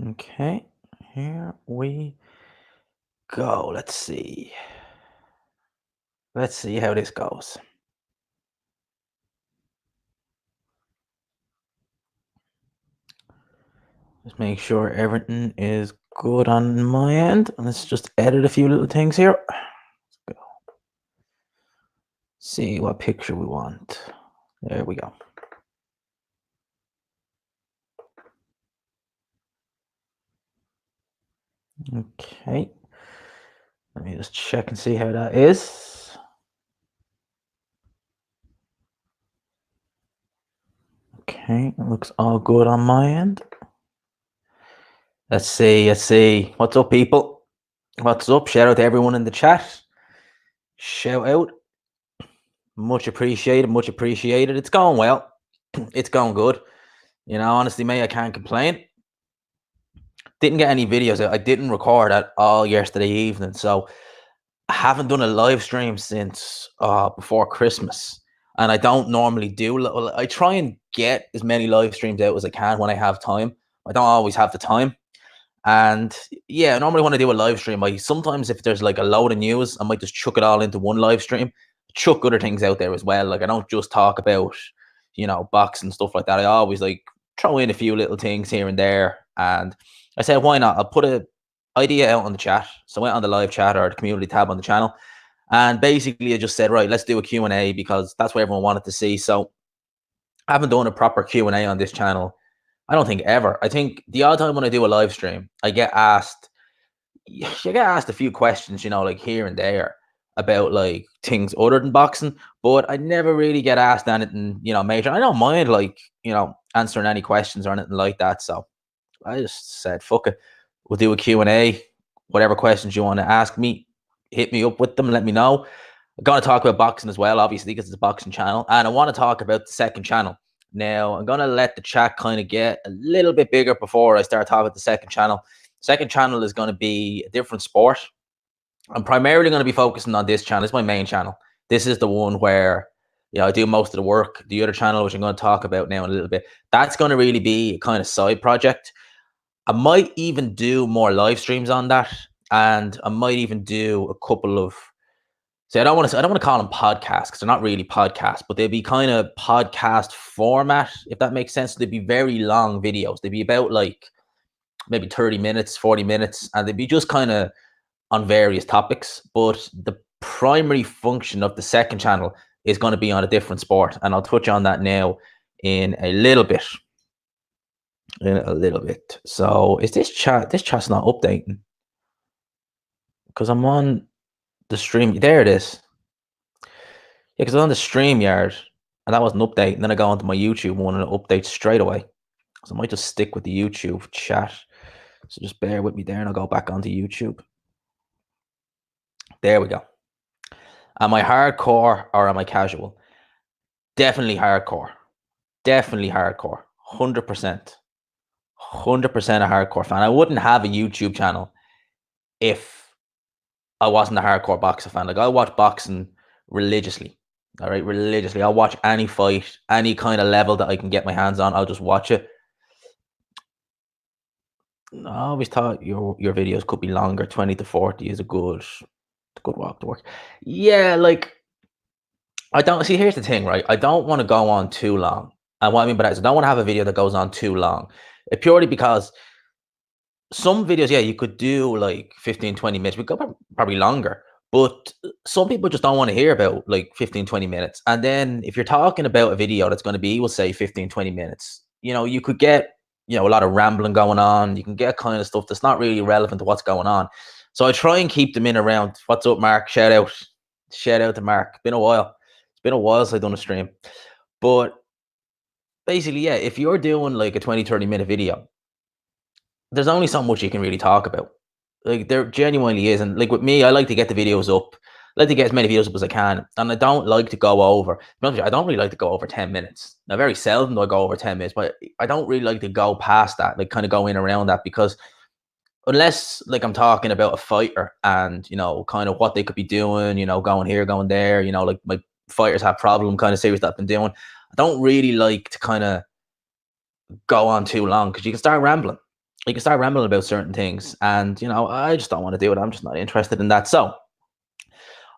Okay, here we go. Let's see. Let's see how this goes. Just make sure everything is good on my end. Let's just edit a few little things here. Let's go. See what picture we want. There we go. Okay. Let me just check and see how that is. Okay, it looks all good on my end. Let's see, let's see. What's up, people? What's up? Shout out to everyone in the chat. Shout out. Much appreciated, much appreciated. It's going well. It's going good. You know, honestly, mate, I can't complain. Didn't get any videos out. I didn't record at all yesterday evening, so I haven't done a live stream since before Christmas. And I don't normally do. I try and get as many live streams out as I can when I have time. I don't always have the time. And yeah, normally when I do a live stream, I sometimes if there's like a load of news, I might just chuck it all into one live stream, chuck other things out there as well. Like I don't just talk about, box and stuff like that. I always like throw in a few little things here and there. And I said, why not? I'll put a idea out on the chat. So I went on the live chat or the community tab on the channel. And basically I just said, right, let's do a Q&A because that's what everyone wanted to see. So I haven't done a proper Q&A on this channel. I don't think ever. I think the odd time when I do a live stream, I get asked, you get asked a few questions, like here and there about like things other than boxing, but I never really get asked anything, major. I don't mind like, answering any questions or anything like that. So I just said, fuck it. We'll do a Q&A. Whatever questions you want to ask me, hit me up with them. Let me know. I'm going to talk about boxing as well, obviously, because it's a boxing channel. And I want to talk about the second channel. Now, I'm going to let the chat kind of get a little bit bigger before I start talking about the second channel. Second channel is going to be a different sport. I'm primarily going to be focusing on this channel. It's my main channel. This is the one where I do most of the work. The other channel, which I'm going to talk about now in a little bit, that's going to really be a kind of side project. I might even do more live streams on that, and I might even do a couple of. See, I don't want to call them podcasts because they're not really podcasts, but they'd be kind of podcast format, if that makes sense. They'd be very long videos. They'd be about like maybe 30 minutes, 40 minutes, and they'd be just kind of on various topics. But the primary function of the second channel is going to be on a different sport, and I'll touch on that now in a little bit. So is this chat's not updating? Because I'm on the stream. There it is. Yeah, because I'm on the StreamYard and that wasn't updating. And then I go onto my YouTube one and it updates straight away. So I might just stick with the YouTube chat. So just bear with me there and I'll go back onto YouTube. There we go. Am I hardcore or am I casual? Definitely hardcore. Definitely hardcore. 100%. 100% a hardcore fan. I wouldn't have a YouTube channel if I wasn't a hardcore boxer fan. Like I watch boxing religiously. All right, religiously. I'll watch any fight, any kind of level that I can get my hands on. I'll just watch it. I always thought your videos could be longer. 20 to 40 is a good walk to work. Yeah, like I don't see. Here's the thing, right? I don't want to go on too long. And what I mean by that is I don't want to have a video that goes on too long. Purely because some videos, yeah, you could do like 15, 20 minutes. We go probably longer. But some people just don't want to hear about like 15, 20 minutes. And then if you're talking about a video that's going to be, we'll say 15, 20 minutes, you could get, a lot of rambling going on. You can get kind of stuff that's not really relevant to what's going on. So I try and keep them in around. What's up, Mark? Shout out to Mark. Been a while. It's been a while since I've done a stream. But basically, yeah, if you're doing like a 20, 30-minute video, there's only so much you can really talk about. Like there genuinely is. And like with me, I like to get the videos up. I like to get as many videos up as I can. And I don't like to go over. I don't really like to go over 10 minutes. Now, very seldom do I go over 10 minutes, but I don't really like to go past that, like kind of go in around that, because unless like I'm talking about a fighter and, kind of what they could be doing, going here, going there, like my fighters have problem kind of series that I've been doing. I don't really like to kind of go on too long because you can start rambling. you can start rambling about certain things, and I just don't want to do it. I'm just not interested in that. So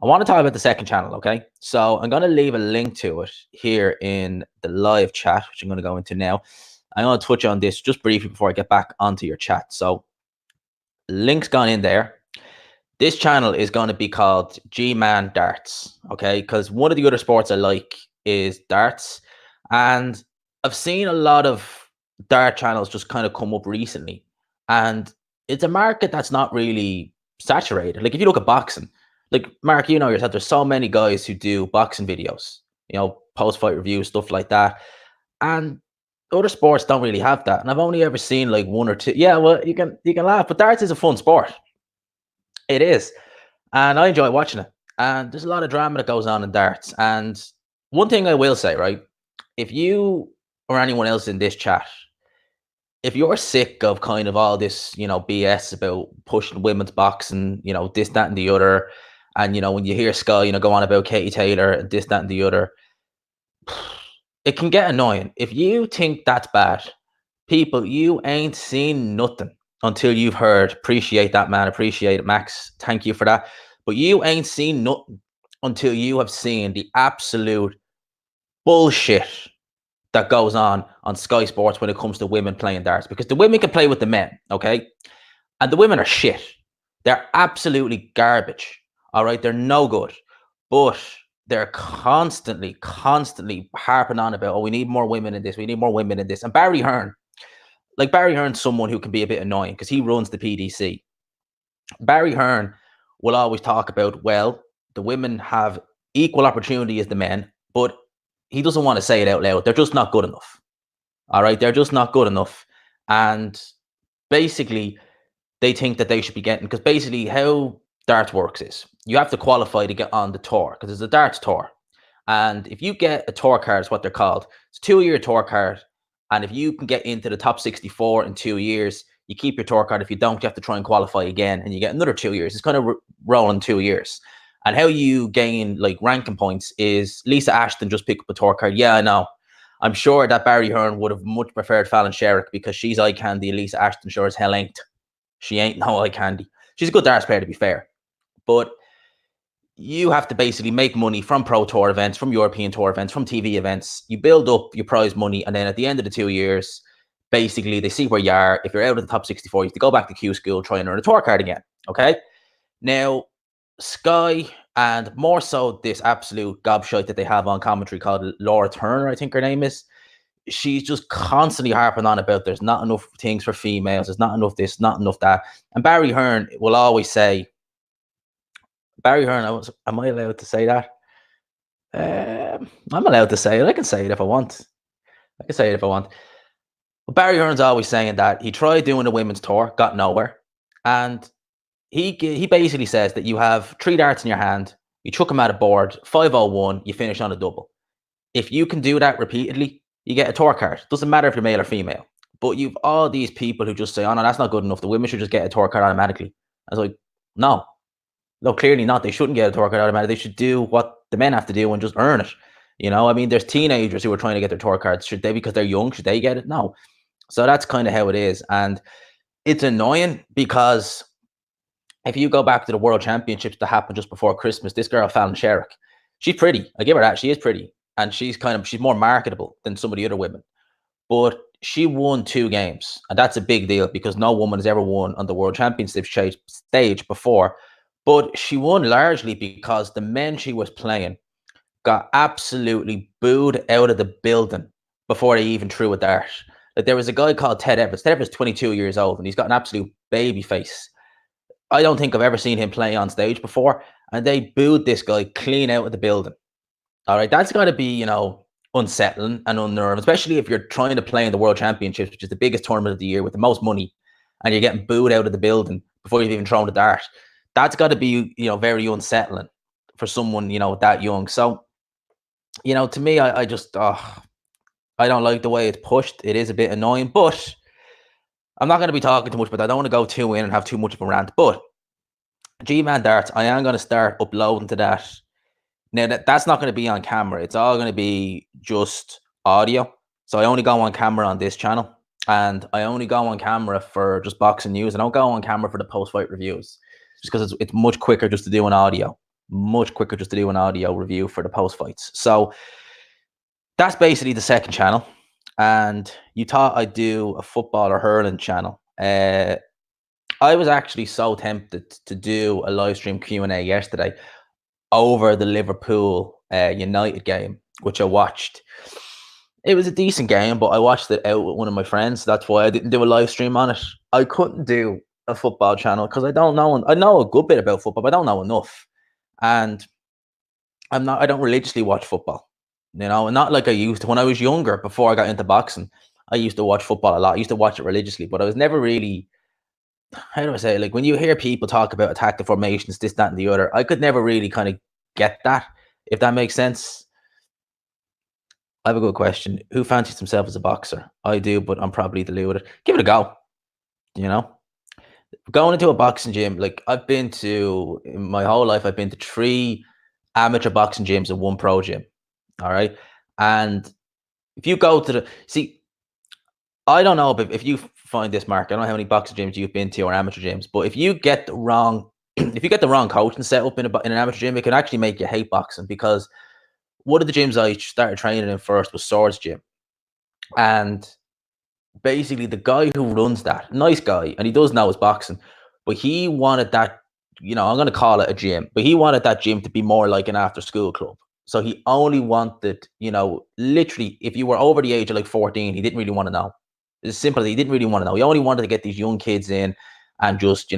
I want to talk about the second channel. Okay, so I'm going to leave a link to it here in the live chat, which I'm going to go into now. I'm going to touch on this just briefly before I get back onto your chat. So link's gone in there. This channel is going to be called G-Man Darts, okay? Because one of the other sports I like is darts, and I've seen a lot of dart channels just kind of come up recently, and it's a market that's not really saturated. Like if you look at boxing, like Mark, you know yourself, there's so many guys who do boxing videos, post-fight reviews, stuff like that, and other sports don't really have that. And I've only ever seen like one or two. Yeah, well, you can laugh, but darts is a fun sport. It is. And I enjoy watching it. And there's a lot of drama that goes on in darts. And one thing I will say, right? If you or anyone else in this chat, if you're sick of kind of all this, BS about pushing women's boxing, this, that, and the other, and when you hear Sky, go on about Katie Taylor and this, that, and the other, it can get annoying. If you think that's bad, people, you ain't seen nothing until you've heard. Appreciate that, man. Appreciate it, Max. Thank you for that. But you ain't seen nothing until you have seen the absolute bullshit that goes on Sky Sports when it comes to women playing darts. Because the women can play with the men, okay? And the women are shit. They're absolutely garbage. All right? They're no good. But they're constantly harping on about, we need more women in this. We need more women in this. And Barry Hearn, Barry Hearn's someone who can be a bit annoying because he runs the PDC. Barry Hearn will always talk about, well, the women have equal opportunity as the men, but he doesn't want to say it out loud. They're just not good enough. All right. They're just not good enough. And basically, they think that they should be getting, because basically how darts works is you have to qualify to get on the tour because it's a darts tour. And if you get a tour card, is what they're called. It's a 2-year tour card. And if you can get into the top 64 in 2 years, you keep your tour card. If you don't, you have to try and qualify again, and you get another 2 years. It's kind of rolling 2 years. And how you gain ranking points is Lisa Ashton just pick up a tour card. Yeah, I know. I'm sure that Barry Hearn would have much preferred Fallon Sherrick because she's eye candy. Lisa Ashton sure as hell ain't. She ain't no eye candy. She's a good darts player, to be fair. But you have to basically make money from Pro Tour events, from European Tour events, from TV events. You build up your prize money, and then at the end of the 2 years, basically they see where you are. If you're out of the top 64, you have to go back to Q School, try and earn a tour card again. Okay? Now, Sky, and more so this absolute gobshite that they have on commentary called Laura Turner, I think her name is, she's just constantly harping on about there's not enough things for females, there's not enough this, not enough that. And Barry Hearn will always say, Barry Hearn, am I allowed to say that? I'm allowed to say it. I can say it if I want. But Barry Hearn's always saying that he tried doing a women's tour, got nowhere. And he basically says that you have 3 darts in your hand, you chuck them at a board, 501, you finish on a double. If you can do that repeatedly, you get a tour card. Doesn't matter if you're male or female. But you've all these people who just say, oh no, that's not good enough. The women should just get a tour card automatically. I was like, no, clearly not. They shouldn't get a tour card automatically. They should do what the men have to do and just earn it. I mean, there's teenagers who are trying to get their tour cards. Should they, because they're young, should they get it? No. So that's kind of how it is. And it's annoying because if you go back to the World Championships that happened just before Christmas, this girl, Fallon Sherrick, she's pretty. I give her that. She is pretty. And she's more marketable than some of the other women. But she won 2 games. And that's a big deal because no woman has ever won on the World Championship stage before. But she won largely because the men she was playing got absolutely booed out of the building before they even threw a dart. There was a guy called Ted Evans. Ted Evans is 22 years old, and he's got an absolute baby face. I don't think I've ever seen him play on stage before, and they booed this guy clean out of the building. All right, that's got to be, unsettling and unnerving, especially if you're trying to play in the World Championships, which is the biggest tournament of the year with the most money, and you're getting booed out of the building before you've even thrown the dart. That's got to be, very unsettling for someone, that young. So, to me, I just, I don't like the way it's pushed. It is a bit annoying, but I'm not going to be talking too much, but I don't want to go too in and have too much of a rant. But G-Man Darts, I am going to start uploading to that. Now, that's not going to be on camera. It's all going to be just audio. So I only go on camera on this channel. and I only go on camera for just boxing news. I don't go on camera for the post-fight reviews, just because it's much quicker just to do an audio, review for the post-fights. So that's basically the second channel. And you thought I'd do a football or hurling channel. I was actually so tempted to do a live stream Q&A yesterday over the Liverpool United game, which I watched. It was a decent game, but I watched it out with one of my friends. That's why I didn't do a live stream on it. I couldn't do a football channel because I don't know. I know a good bit about football, but I don't know enough. And I don't religiously watch football, not like I used to when I was younger. Before I got into boxing, I used to watch football a lot. I used to watch it religiously, but I was never really, how do I say it? Like when you hear people talk about attack the formations, this, that, and the other, I could never really kind of get that, if that makes sense. I have a good question. Who fancies himself as a boxer? I do, but I'm probably deluded. Give it a go. Going into a boxing gym, like I've been to in my whole life, I've been to 3 amateur boxing gyms and 1 pro gym. All right. And if you go to I don't know if you find this, Mark. I don't know how many boxing gyms you've been to or amateur gyms, but if you get the wrong, if you get the wrong coaching set up in an amateur gym, it can actually make you hate boxing. Because one of the gyms I started training in first was Swords Gym, and basically the guy who runs that, nice guy, and he does know his boxing, but he wanted that, I'm going to call it a gym, but he wanted that gym to be more like an after school club. So he only wanted, literally, if you were over the age of like 14, he didn't really want to know. It's simple. He didn't really want to know. He only wanted to get these young kids in and just,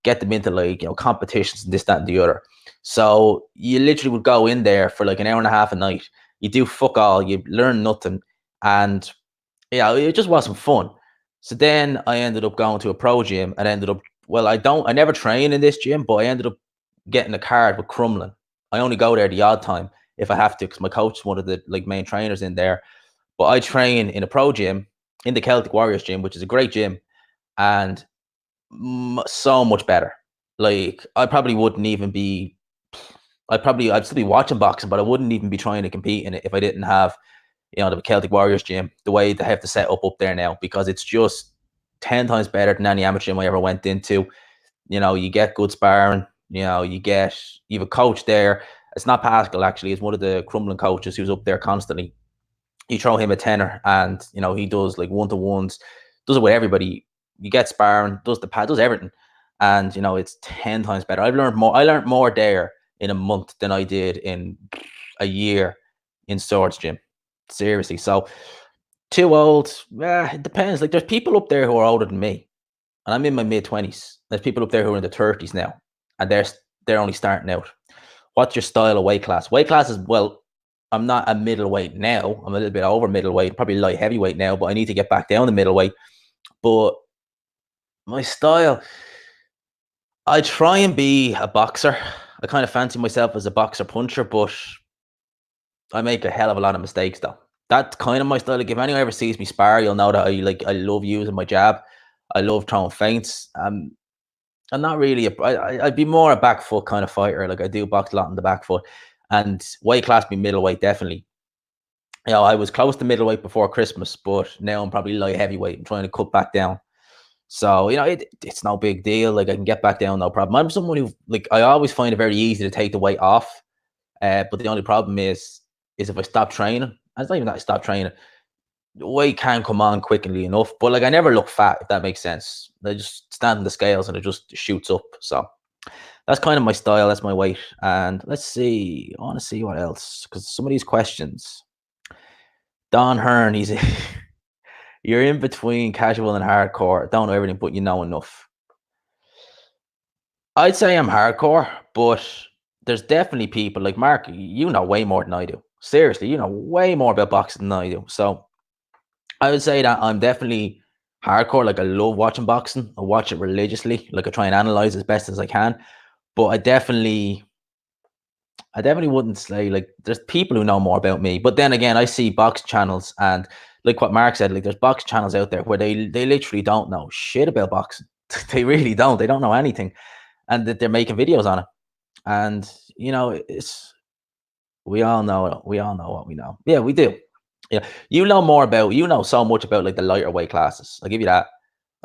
get them into like, competitions and this, that, and the other. So you literally would go in there for like an hour and a half a night. You do fuck all, you learn nothing. And yeah, it just wasn't fun. So then I ended up going to a pro gym and I never train in this gym, but I ended up getting a card with Crumlin. I only go there the odd time if I have to, because my coach is one of the like main trainers in there. But I train in a pro gym, in the Celtic Warriors gym, which is a great gym, and so much better. Like I'd still be watching boxing, but I wouldn't even be trying to compete in it if I didn't have, the Celtic Warriors gym, the way they have to set up there now, because it's just 10 times better than any amateur gym I ever went into. You get good sparring, you have a coach there. It's not Pascal, actually. It's one of the Crumlin coaches who's up there constantly. You throw him a tenner and, he does like one-to-ones, does it with everybody. You get sparring, does the pad, does everything. And, it's 10 times better. I learned more there in a month than I did in a year in Swords Gym. Seriously. So too old, it depends. Like there's people up there who are older than me, and I'm in my mid-20s. There's people up there who are in their 30s now, and they're only starting out. What's your style of weight class? Weight class is, well, I'm not a middleweight now. I'm a little bit over middleweight, probably light heavyweight now, but I need to get back down to middleweight. But my style, I try and be a boxer. I kind of fancy myself as a boxer puncher, but I make a hell of a lot of mistakes though. That's kind of my style. Like if anyone ever sees me spar, you'll know that I love using my jab. I love throwing feints. I'm not really I'd be more a back foot kind of fighter. Like I do box a lot in the back foot, and weight class me middleweight definitely. I was close to middleweight before Christmas, but now I'm probably light heavyweight. I'm trying to cut back down. So, it's no big deal. Like I can get back down, no problem. I'm someone who, like, I always find it very easy to take the weight off. But the only problem is if I stop training, it's not even that I stop training, the weight can come on quickly enough. But like I never look fat, if that makes sense. I just stand on the scales and it just shoots up. So that's kind of my style. That's my weight. And let's see. I want to see what else, because some of these questions. Don Hearn, you're in between casual and hardcore. Don't know everything, but you know enough. I'd say I'm hardcore, but there's definitely people like Mark. You know way more than I do. Seriously, you know way more about boxing than I do. So I would say that I'm definitely hardcore. Like I love watching boxing. I watch it religiously. Like I try and analyze as best as I can. But I definitely wouldn't say, like, there's people who know more about me. But then again, I see box channels, and like what Mark said, like there's box channels out there where they literally don't know shit about boxing. They really don't. They don't know anything, and that they're making videos on it. And it's we all know what we know. Yeah, we do. Yeah, you know so much about like the lighter weight classes. I'll give you that.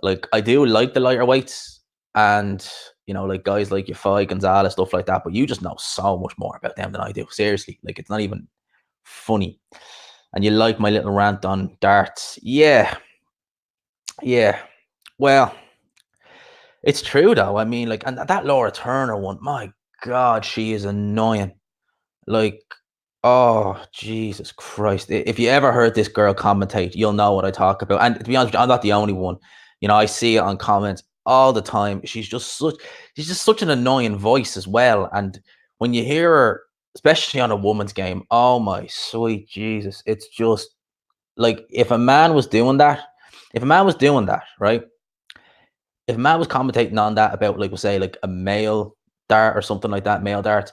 Like I do like the lighter weights, and like guys like Yafai, Gonzalez, stuff like that. But you just know so much more about them than I do. Seriously, like it's not even funny. And you like my little rant on darts? Yeah, yeah. Well, it's true though. I mean, like, and that Laura Turner one, my God, she is annoying. Like, oh Jesus Christ! If you ever heard this girl commentate, you'll know what I talk about. And to be honest, I'm not the only one. I see it on comments all the time. She's just such an annoying voice as well. And when you hear her, especially on a woman's game, oh my sweet Jesus, it's just like if a man was doing that, right? If a man was commentating on that about like, we'll say like a male dart or something like that, male dart,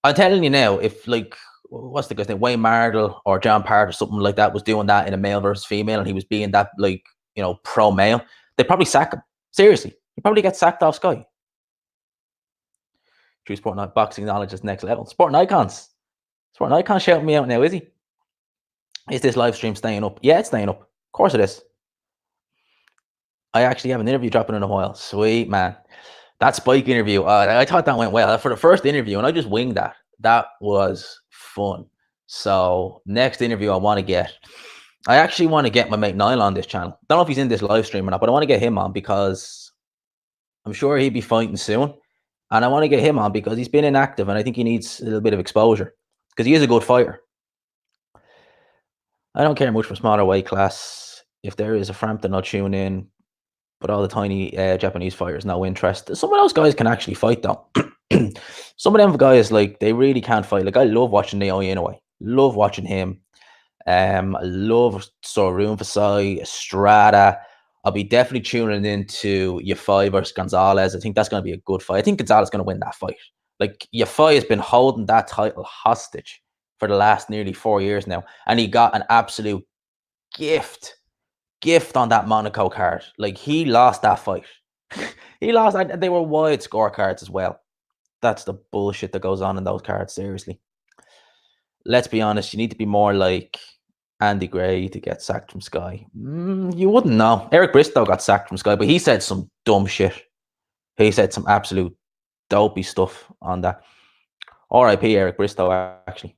I'm telling you now, if like what's the guy's name, Wayne Mardle or John Part or something like that was doing that in a male versus female, and he was being that like pro male, they'd probably sack him. Seriously, he'd probably get sacked off Sky. True Sport Night boxing knowledge is next level. Sporting icons shouting me out now, is he? Is this live stream staying up? Yeah, it's staying up. Of course it is. I actually have an interview dropping in a while. Sweet man. That Spike interview, I thought that went well. For the first interview, and I just winged that. That was fun. So next interview I actually want to get my mate Niall on this channel. Don't know if he's in this live stream or not, but I want to get him on because I'm sure he'd be fighting soon. And I want to get him on because he's been inactive and I think he needs a little bit of exposure because he is a good fighter. I don't care much for smaller weight class. If there is a Frampton, I'll tune in. But all the tiny Japanese fighters, no interest. Some of those guys can actually fight though. Some of them guys, like, they really can't fight. Like, I love watching Naoya Inoue. Love watching him. I love Sorun Fasai, Estrada. I'll be definitely tuning into Yafai versus Gonzalez. I think that's going to be a good fight. I think Gonzalez is going to win that fight. Like, Yafai has been holding that title hostage for the last nearly 4 years now. And he got an absolute gift on that Monaco card. Like, he lost that fight. He lost. They were wide scorecards as well. That's the bullshit that goes on in those cards. Seriously, let's be honest. You need to be more like Andy Gray to get sacked from Sky. You wouldn't know. Eric Bristow got sacked from Sky, but he said some dumb shit. He said some absolute dopey stuff on that. R.I.P. Eric Bristow, actually.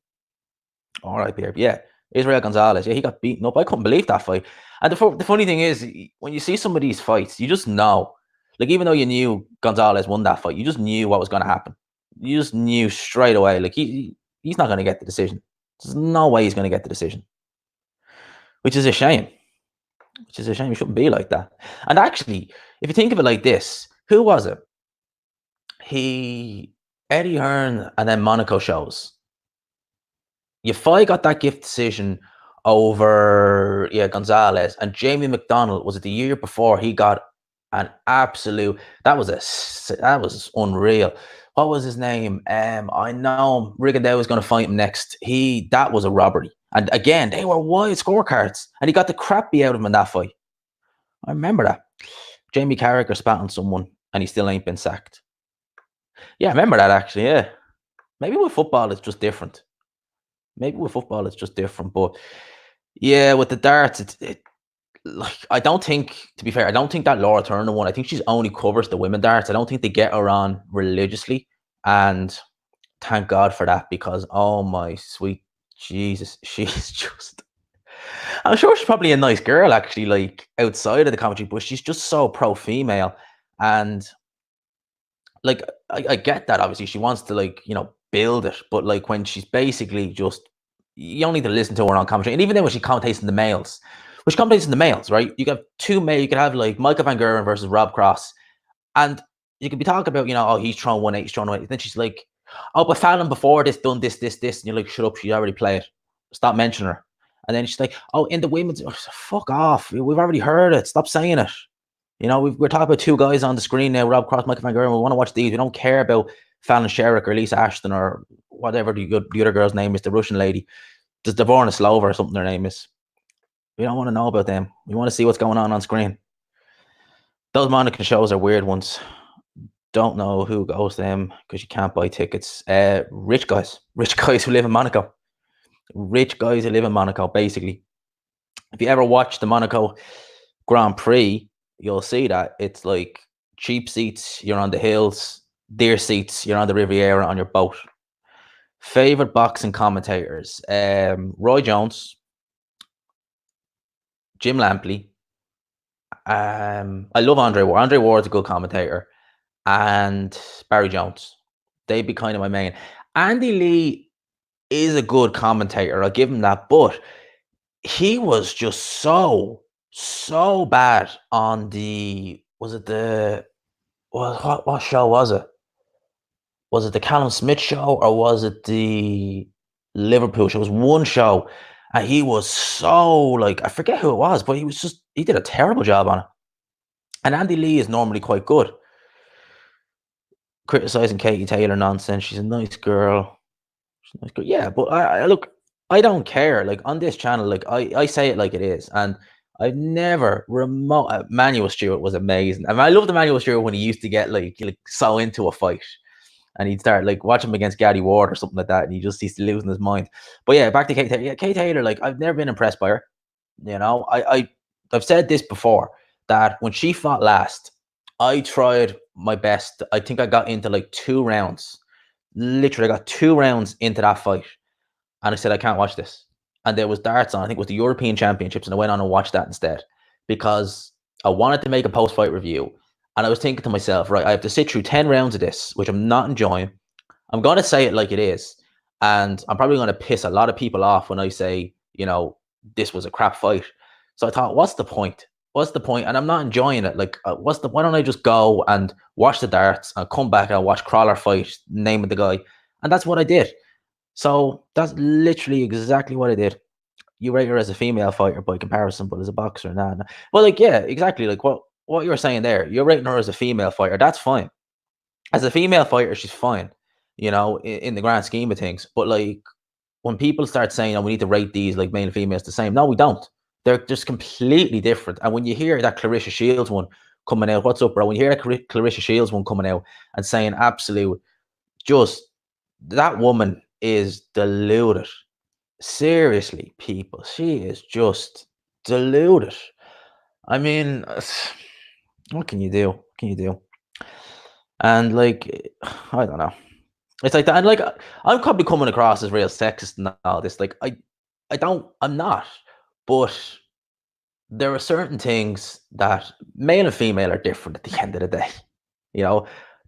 R.I.P. Yeah. Israel Gonzalez. Yeah, he got beaten up. I couldn't believe that fight. And the funny thing is, when you see some of these fights, you just know. Like, even though you knew Gonzalez won that fight, you just knew what was going to happen. You just knew straight away. Like, he's not going to get the decision. There's no way he's going to get the decision. Which is a shame. It shouldn't be like that. And actually, if you think of it like this, who was it? Eddie Hearn and then Monaco shows. Yafai got that gift decision over Gonzalez, and Jamie McDonald, was it the year before, he got an absolute, that was unreal. What was his name? I know Rigondeaux was going to fight him next. That was a robbery. And again, they were wide scorecards, and he got the crap beat out of him in that fight. I remember that. Jamie Carragher spat on someone, and he still ain't been sacked. Yeah, I remember that actually. Yeah, maybe with football it's just different. But yeah, with the darts, like, I don't think, to be fair, I don't think that Laura Turner one, I think she's only covers the women darts. I don't think they get her on religiously, and thank God for that, because oh my sweet Jesus, she's just, I'm sure she's probably a nice girl actually, like, outside of the commentary, but she's just so pro-female. And like, I get that, obviously she wants to, like, build it, but like, when she's basically just, you don't need to listen to her on commentary. And even then, when she commentates in the males, right? You got two male, you could have like Michael Van Gerwen versus Rob Cross, and you could be talking about, oh, he's throwing 1-8, he's throwing 1-8. Then she's like, oh, but Fallon before this done this, and you're like, shut up, she already played. Stop mentioning her. And then she's like, oh, in the women's, fuck off, we've already heard it. Stop saying it. We're talking about two guys on the screen now, Rob Cross, Michael Van Gerwen. We want to watch these. We don't care about Fallon Sherrick or Lisa Ashton or whatever the other girl's name is, the Russian lady. There's Devorna Slova or something her name is. We don't want to know about them. We want to see what's going on screen. Those Monaco shows are weird ones. Don't know who goes to them because you can't buy tickets. Rich guys who live in Monaco. Rich guys who live in Monaco, basically. If you ever watch the Monaco Grand Prix, you'll see that it's like cheap seats, you're on the hills, dear seats, you're on the Riviera on your boat. Favorite boxing commentators: Roy Jones, Jim Lampley. I love Andre Ward. Andre Ward's a good commentator, and Barry Jones. They'd be kind of my main. Andy Lee is a good commentator. I'll give him that, but he was just so bad on the. Was it the? What show was it? Was it the Callum Smith show or was it the Liverpool show? It was one show, and he was so like I forget who it was, but he did a terrible job on it. And Andy Lee is normally quite good. Criticizing Katie Taylor nonsense. She's a nice girl. She's a nice girl. Yeah, but I look, I don't care. Like on this channel, like I say it like it is, and I've never remote. Manuel Stewart was amazing. I mean, I love the Manuel Stewart when he used to get like so into a fight, and he'd start like watch him against Gary Ward or something like that, and he just used to losing his mind. But yeah, back to Kate Taylor. Yeah, Kate Taylor, like I've never been impressed by her. You know, I've said this before that when she fought last, I tried my best. I think I got into like 2 rounds. Literally, I got 2 rounds into that fight, and I said I can't watch this. And there was darts on. I think it was the European Championships, and I went on and watched that instead because I wanted to make a post-fight review. And I was thinking to myself, right, I have to sit through 10 rounds of this, which I'm not enjoying. I'm going to say it like it is. And I'm probably going to piss a lot of people off when I say, this was a crap fight. So I thought, what's the point? What's the point? And I'm not enjoying it. Like, why don't I just go and watch the darts and come back and watch Crawler fight, name of the guy. And that's what I did. So that's literally exactly what I did. You rate her as a female fighter by comparison, but as a boxer, nah. Well, like, yeah, exactly. Like what you were saying there, you're rating her as a female fighter. That's fine. As a female fighter, she's fine, in the grand scheme of things. But like when people start saying, oh, we need to rate these like male and females the same, no, we don't. They're just completely different. And when you hear that Clarissa Shields one coming out, what's up, bro? When you hear that Clarissa Shields one coming out and saying absolute, just that woman is deluded. Seriously, people, she is just deluded. I mean, what can you do? What can you do? And like, I don't know. It's like that. And like, I'm probably coming across as real sexist and all this. Like, I'm not. But there are certain things that male and female are different at the end of the day.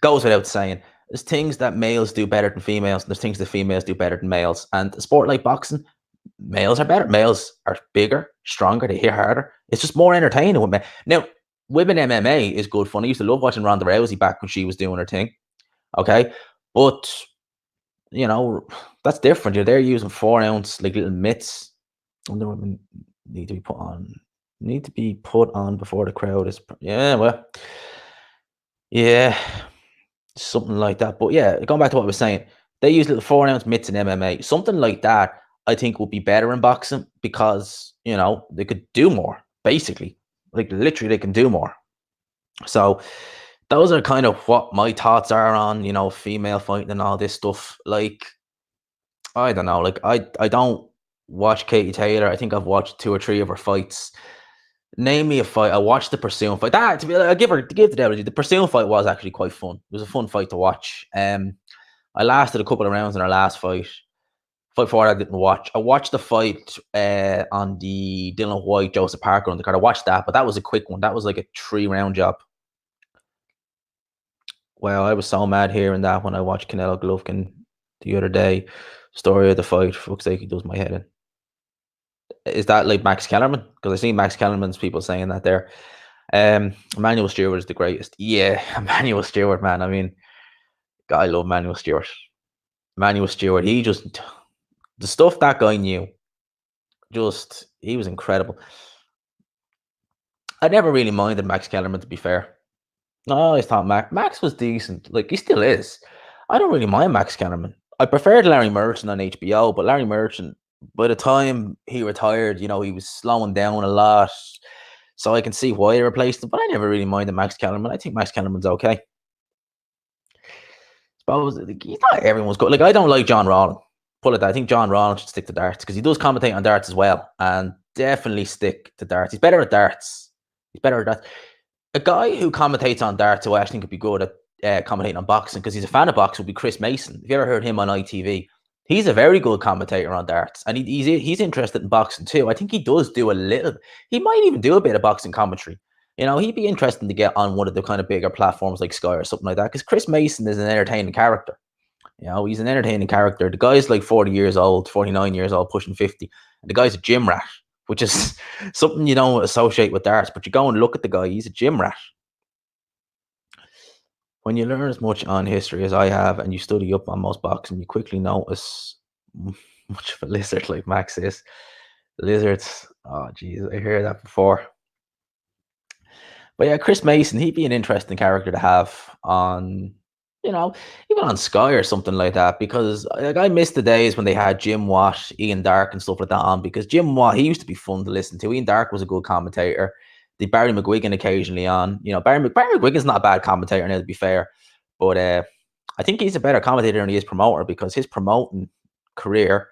Goes without saying. There's things that males do better than females, and there's things that females do better than males. And a sport like boxing, males are better. Males are bigger, stronger, they hit harder. It's just more entertaining with men. Now, women MMA is good fun. I used to love watching Ronda Rousey back when she was doing her thing. Okay. But, that's different. They're using 4-ounce like little mitts. And the women need to be put on before the crowd is. Yeah, well, yeah, something like that. But yeah, going back to what I was saying, they use little 4-ounce mitts in MMA. Something like that, I think, would be better in boxing because they could do more. Basically, like literally, they can do more. So those are kind of what my thoughts are on female fighting and all this stuff. Like, I don't know. Like, I don't watch Katie Taylor. I think I've watched 2 or 3 of her fights. Name me a fight. I watched the Pursuing fight. That, to be, I give the devil. The Pursuing fight was actually quite fun. It was a fun fight to watch. I lasted a couple of rounds in our last fight. Fight 4 I didn't watch. I watched the fight on the Dylan White, Joseph Parker undercard. I watched that, but that was a quick one. That was like a 3-round job. Well, I was so mad hearing that when I watched Canelo Golovkin the other day. Story of the fight, for fuck's sake, he does my head in. Is that like Max Kellerman? Because I see Max Kellerman's people saying that there. Emmanuel Stewart is the greatest. Yeah, Emmanuel Stewart, man. I mean, I love Emmanuel Stewart. Emmanuel Stewart, the stuff that guy knew, he was incredible. I never really minded Max Kellerman, to be fair. No, I always thought Max was decent. Like, he still is. I don't really mind Max Kellerman. I preferred Larry Merchant on HBO, but Larry Merchant, by the time he retired, he was slowing down a lot. So I can see why they replaced him, but I never really minded Max Kellerman. I think Max Kellerman's okay. I suppose not everyone's good. Like, I don't like John Rawlin. pull it. I think John Ronald should stick to darts because he does commentate on darts as well, and definitely stick to darts. He's better at darts. He's better at darts. A guy who commentates on darts who I actually think could be good at commentating on boxing because he's a fan of boxing would be Chris Mason. Have you ever heard him on ITV? He's a very good commentator on darts, and he's interested in boxing too. I think he does do a little. He might even do a bit of boxing commentary. He'd be interesting to get on one of the kind of bigger platforms like Sky or something like that because Chris Mason is an entertaining character. He's an entertaining character. The guy's like 40 years old, 49 years old, pushing 50. And the guy's a gym rat, which is something you don't associate with darts. But you go and look at the guy, he's a gym rat. When you learn as much on history as I have and you study up on most boxing, you quickly notice much of a lizard like Max is. Lizards, oh, geez, I heard that before. But yeah, Chris Mason, he'd be an interesting character to have on, even on Sky or something like that. Because I miss the days when they had Jim Watt, Ian Darke, and stuff like that on. Because Jim Watt, he used to be fun to listen to. Ian Darke was a good commentator. The Barry McGuigan occasionally on. Barry McGuigan's not a bad commentator now, to be fair. But I think he's a better commentator than he is promoter because his promoting career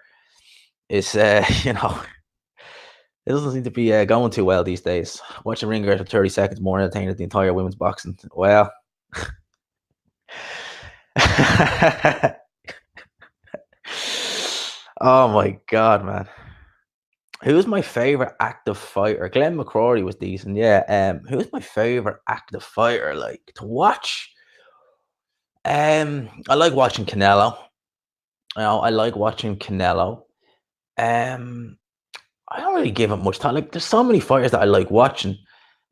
is, it doesn't seem to be going too well these days. Watching Ring Girl for 30 seconds more entertaining than the entire women's boxing. Well. Oh my God, man. Who's my favorite active fighter? Glenn McCrory was decent, yeah. Who's my favorite active fighter like to watch? I like watching Canelo. I like watching Canelo. I don't really give it much time. Like, there's so many fighters that I like watching.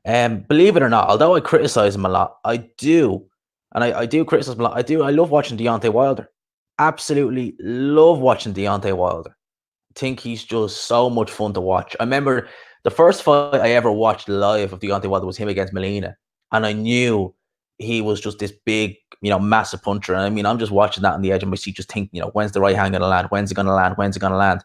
Believe it or not, although I criticize him a lot, I do, and I do criticize him a lot. I love watching Deontay Wilder. Absolutely love watching Deontay Wilder. Think he's just so much fun to watch. I remember the first fight I ever watched live of Deontay Wilder was him against Molina, and I knew he was just this big, massive puncher. And I mean, I'm just watching that on the edge of my seat, just thinking, when's the right hand going to land? When's it going to land? When's it going to land?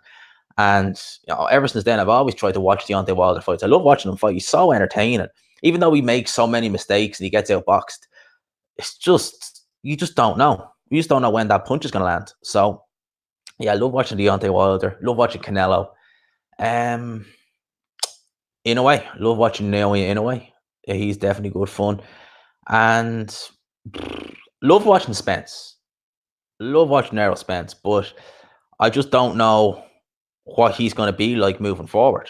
And ever since then, I've always tried to watch Deontay Wilder fights. I love watching him fight. He's so entertaining, even though he makes so many mistakes and he gets outboxed. It's just you just don't know. You just don't know when that punch is going to land. So, yeah, I love watching Deontay Wilder. Love watching Canelo. Inoue, love watching Naoya Inoue. Yeah, he's definitely good fun. And love watching Spence. Love watching Errol Spence, but I just don't know what he's going to be like moving forward,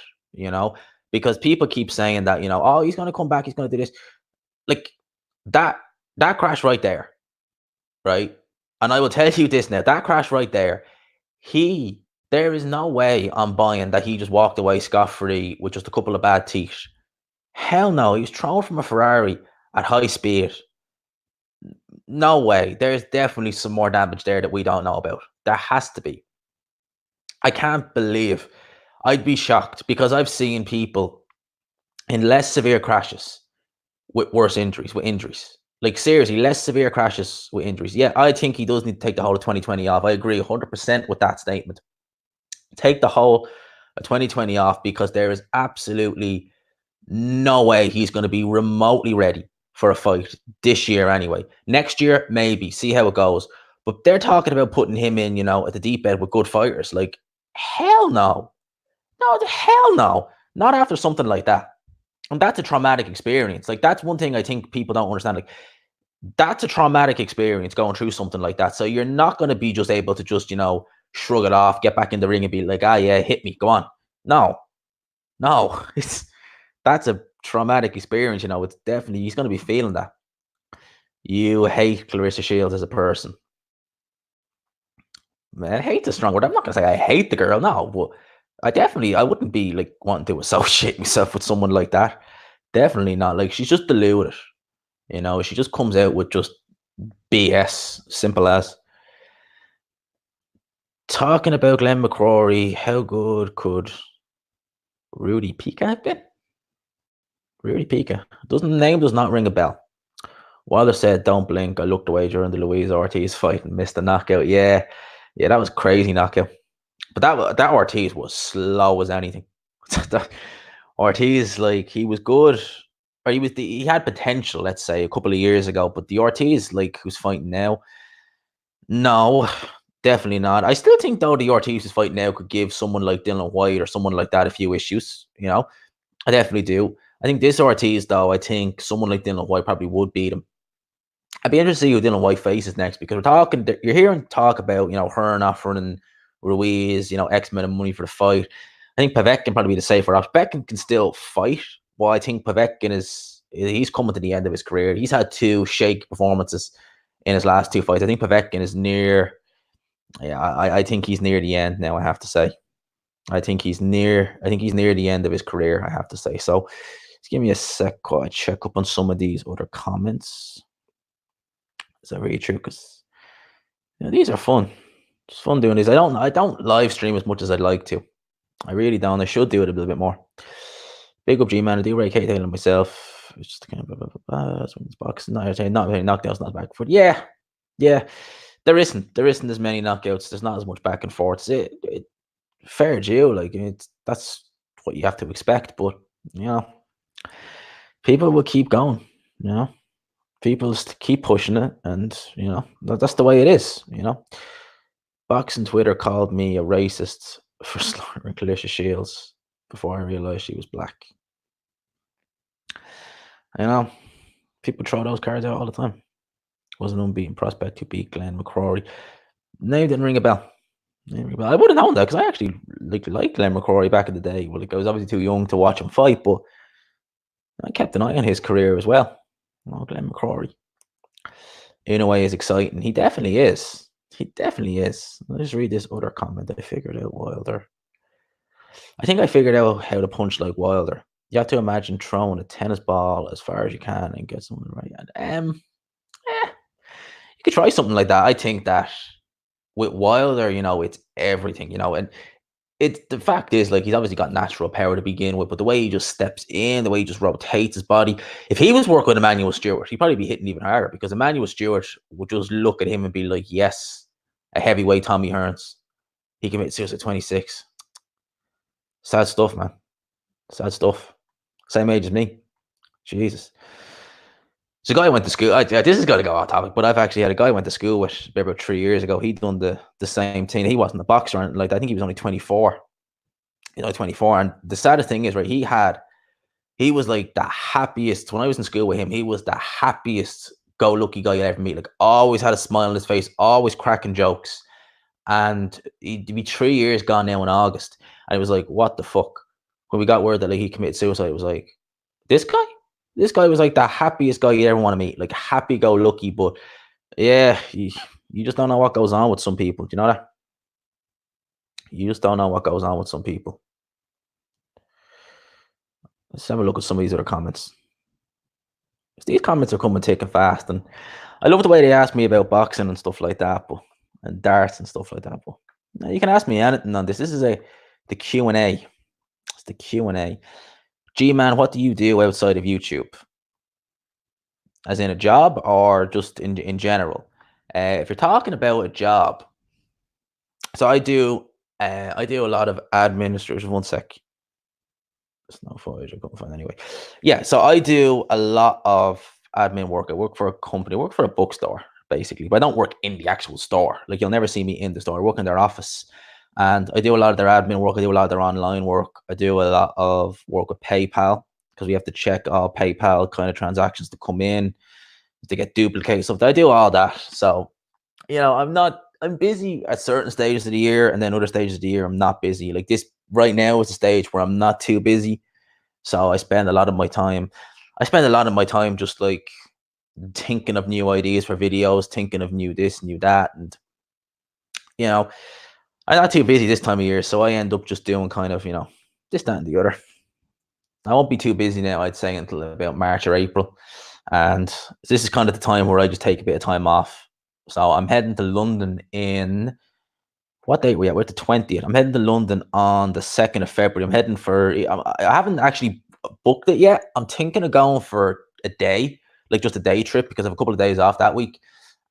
because people keep saying that, oh, he's going to come back, he's going to do this. Like that crash right there, right? And I will tell you this now, that crash right there, there is no way I'm buying that he just walked away scot-free with just a couple of bad teeth. Hell no, he was thrown from a Ferrari at high speed. No way. There's definitely some more damage there that we don't know about. There has to be. I can't believe, I'd be shocked because I've seen people in less severe crashes with worse injuries, Like seriously, less severe crashes with injuries. Yeah, I think he does need to take the whole of 2020 off. I agree 100% with that statement. Take the whole of 2020 off because there is absolutely no way he's going to be remotely ready for a fight this year anyway. Next year, maybe. See how it goes. But they're talking about putting him in, at the deep end with good fighters. Like, hell no. No, the hell no. Not after something like that. And that's a traumatic experience. Like, that's one thing I think people don't understand. Like, that's a traumatic experience going through something like that. So you're not going to be just able to just, shrug it off, get back in the ring and be like, yeah, hit me, go on. No. That's a traumatic experience, it's definitely, he's going to be feeling that. You hate Clarissa Shields as a person. Man, I hate the strong word. I'm not going to say I hate the girl, no, but I wouldn't be like wanting to associate myself with someone like that. Definitely not. Like, she's just deluded. She just comes out with just BS, simple as. Talking about Glenn McCrory, how good could Rudy Pica have been? Rudy Pica. Name does not ring a bell. Wilder said, "Don't blink." I looked away during the Luis Ortiz fight and missed the knockout. Yeah, that was crazy knockout. But that Ortiz was slow as anything. Ortiz, like, he was good, or he had potential, let's say, a couple of years ago. But the Ortiz, like, who's fighting now, no, Definitely not. I still think though the Ortiz's fight now could give someone like Dylan White or someone like that a few issues. I definitely do. I think this Ortiz though, I think someone like Dylan White probably would beat him. I'd be interested to see who Dylan White faces next because you're hearing talk about Hearn offering Ruiz X amount of money for the fight. I think Povetkin can probably be the safer option. Povetkin can still fight. Well, I think Povetkin he's coming to the end of his career. He's had 2 shake performances in his last 2 fights. I think Povetkin is near. Yeah, I think he's near the end now. I have to say, I think he's near the end of his career. I have to say. So, just give me a sec while I check up on some of these other comments. Is that really true? Because these are fun. It's fun doing these. I don't live stream as much as I'd like to. I really don't. I should do it a little bit more. Big up G-Man. I do rate Kate Taylor myself. It's just kind of boxing. Not many knockouts, not back and forth. Yeah. There isn't as many knockouts. There's not as much back and forth. Fair due. Like that's what you have to expect. But people will keep going. People just keep pushing it, and that's the way it is. Boxing Twitter called me a racist for slaughtering Clarissa Shields before I realized she was black. People throw those cards out all the time. Was an unbeaten prospect who beat Glenn McCrory. Name didn't ring a bell. I would have known that because I actually liked Glenn McCrory back in the day. Well, I was obviously too young to watch him fight, but I kept an eye on his career as well. Glenn McCrory, in a way, is exciting. He definitely is. Let's just read this other comment I figured out. Wilder. I think I figured out how to punch like Wilder. You have to imagine throwing a tennis ball as far as you can and get someone right. And you could try something like that. I think that with Wilder, it's everything, and the fact is, like, he's obviously got natural power to begin with, but the way he just steps in, the way he just rotates his body. If he was working with Emmanuel Stewart, he'd probably be hitting even harder because Emmanuel Stewart would just look at him and be like, yes, a heavyweight Tommy Hearns. He committed suicide at 26. Sad stuff, man. Sad stuff. Same age as me. Jesus. So a guy I went to school. This is going to go off topic, but I've actually had a guy I went to school with about 3 years ago. He'd done the same thing. He wasn't a boxer or anything like that. I think he was only 24. 24. And the saddest thing is, right, he was like the happiest. When I was in school with him, he was the happiest go-lucky guy you ever meet. Like, always had a smile on his face, always cracking jokes. And he'd be 3 years gone now in August. And it was like, what the fuck? When we got word that like he committed suicide, it was like, this guy was like the happiest guy you ever want to meet. Like, happy-go-lucky. But yeah, you just don't know what goes on with some people. Do you know that? You just don't know what goes on with some people. Let's have a look at some of these other comments. These comments are coming thick and fast, and I love the way they ask me about boxing and stuff like that, and darts and stuff like that. But you can ask me anything on this. This is the Q&A. It's the Q&A. G-Man, what do you do outside of YouTube? As in a job or just in general? If you're talking about a job, so I do a lot of administration. One sec. There's no footage I couldn't find anyway. Yeah, so I do a lot of admin work. I work for a company. I work for a bookstore, basically. But I don't work in the actual store. Like, you'll never see me in the store. I work in their office. And I do a lot of their admin work. I do a lot of their online work. I do a lot of work with PayPal because we have to check all PayPal kind of transactions to come in, to get duplicated stuff. I do all that. So, I'm busy at certain stages of the year, and then other stages of the year I'm not busy. Like, this right now is a stage where I'm not too busy. So I spend a lot of my time just like thinking of new ideas for videos, thinking of new this, new that. And, I'm not too busy this time of year. So I end up just doing kind of, this, that, and the other. I won't be too busy now, I'd say, until about March or April. And this is kind of the time where I just take a bit of time off. So I'm heading to London in, what date we at? We're at the 20th. I'm heading to London on the 2nd of February. I'm heading I haven't actually booked it yet. I'm thinking of going for a day, like just a day trip, because I have a couple of days off that week.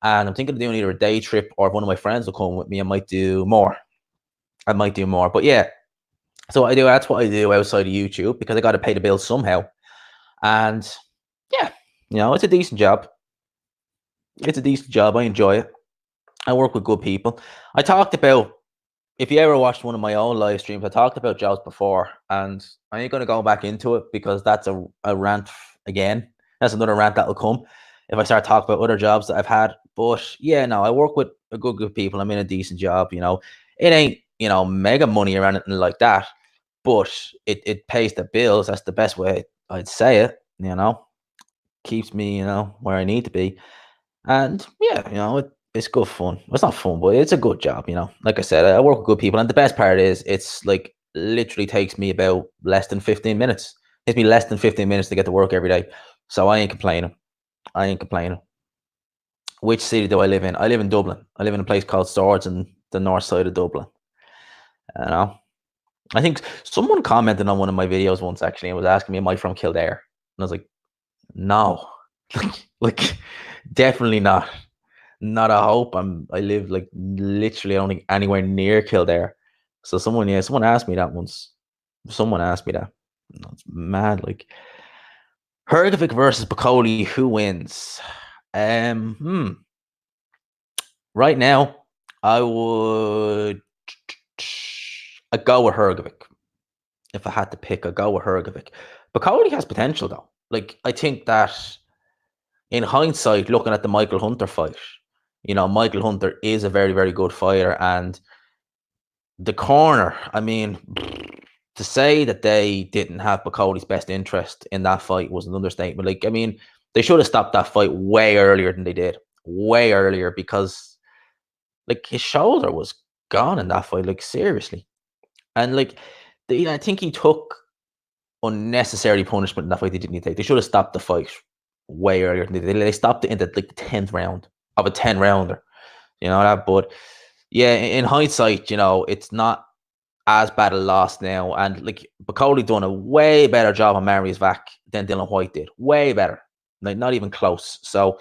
And I'm thinking of doing either a day trip, or if one of my friends will come with me, I might do more. But yeah, so that's what I do outside of YouTube, because I got to pay the bills somehow. And yeah, it's a decent job. I enjoy it. I work with good people. I talked about, if you ever watched one of my own live streams, I talked about jobs before, and I ain't going to go back into it because that's a rant again. That's another rant that'll come if I start talking about other jobs that I've had. But yeah, no, I work with a good group of people. I'm in a decent job. It ain't mega money or anything like that, but it pays the bills. That's the best way I'd say it. Keeps me where I need to be. And yeah, it's good fun. Well, it's not fun, but it's a good job. Like I said, I work with good people, and the best part is it's like literally takes me about less than 15 minutes. It takes me less than 15 minutes to get to work every day. So I ain't complaining. I ain't complaining. Which city do I live in? I live in Dublin. I live in a place called Swords in the north side of Dublin. I think someone commented on one of my videos once actually and was asking me, am I from Kildare? And I was like, no. like definitely not. Not a hope. I live like literally only anywhere near Kildare. So someone asked me that once. Someone asked me that. It's mad. Like Hrgovic versus Bacoli, who wins? Right now, I would go with Hrgovic. If I had to pick, I'd go with Hrgovic. Bacoli has potential though. Like I think that in hindsight, looking at the Michael Hunter fight, Michael Hunter is a very, very good fighter. And the corner, I mean, to say that they didn't have Bacoli's best interest in that fight was an understatement. Like, I mean, they should have stopped that fight way earlier than they did. Way earlier, because like his shoulder was gone in that fight, like seriously. And like I think he took unnecessary punishment in that fight they didn't need to take. They should have stopped the fight way earlier than they did. They stopped it in the 10th round of a 10 rounder. That, but yeah, in hindsight, it's not as bad a loss now. And like Bacoli done a way better job on Marius Vac than Dylan White did. Way better. Like not even close. So,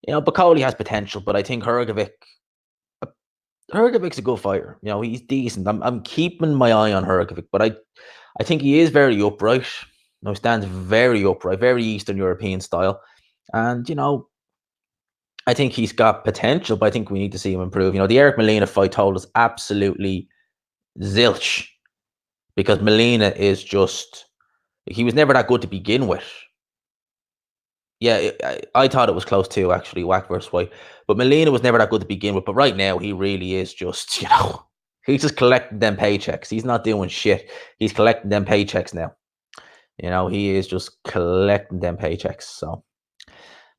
Bacoli has potential, but I think Hrgovic's a good fighter. He's decent. I'm keeping my eye on Hrgovic, but I think he is very upright. Stands very upright, very Eastern European style. And, I think he's got potential, but I think we need to see him improve. The Eric Molina fight told us absolutely zilch, because Molina is just, he was never that good to begin with. Yeah, I thought it was close too, actually, Wack versus White. But Molina was never that good to begin with. But right now, he really is just, he's just collecting them paychecks. He's not doing shit. He's collecting them paychecks now. He is just collecting them paychecks. So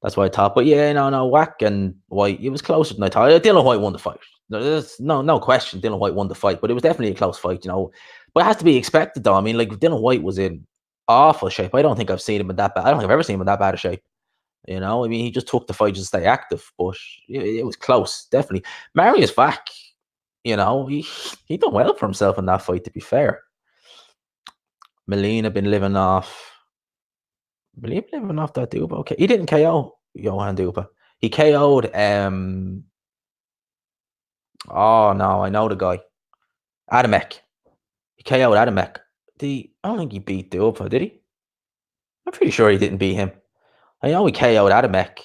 that's what I thought. But yeah, no, Wack and White, it was closer than I thought. Dylan White won the fight. There's no question Dylan White won the fight, but it was definitely a close fight, But it has to be expected, though. I mean, like, Dylan White was in awful shape. I don't think I've seen him in that bad. I don't think I've ever seen him in that bad of shape. I mean, he just took the fight just to stay active, but it was close, definitely. Marius Vac, he done well for himself in that fight, to be fair. Molina been living off that Dupa. Okay, he didn't KO Johan Dupa. He KO'd oh no, I know the guy. Adamek. He KO'd Adamek. I don't think he beat Dupa, did he? I'm pretty sure he didn't beat him. I know he KO'd Adamek.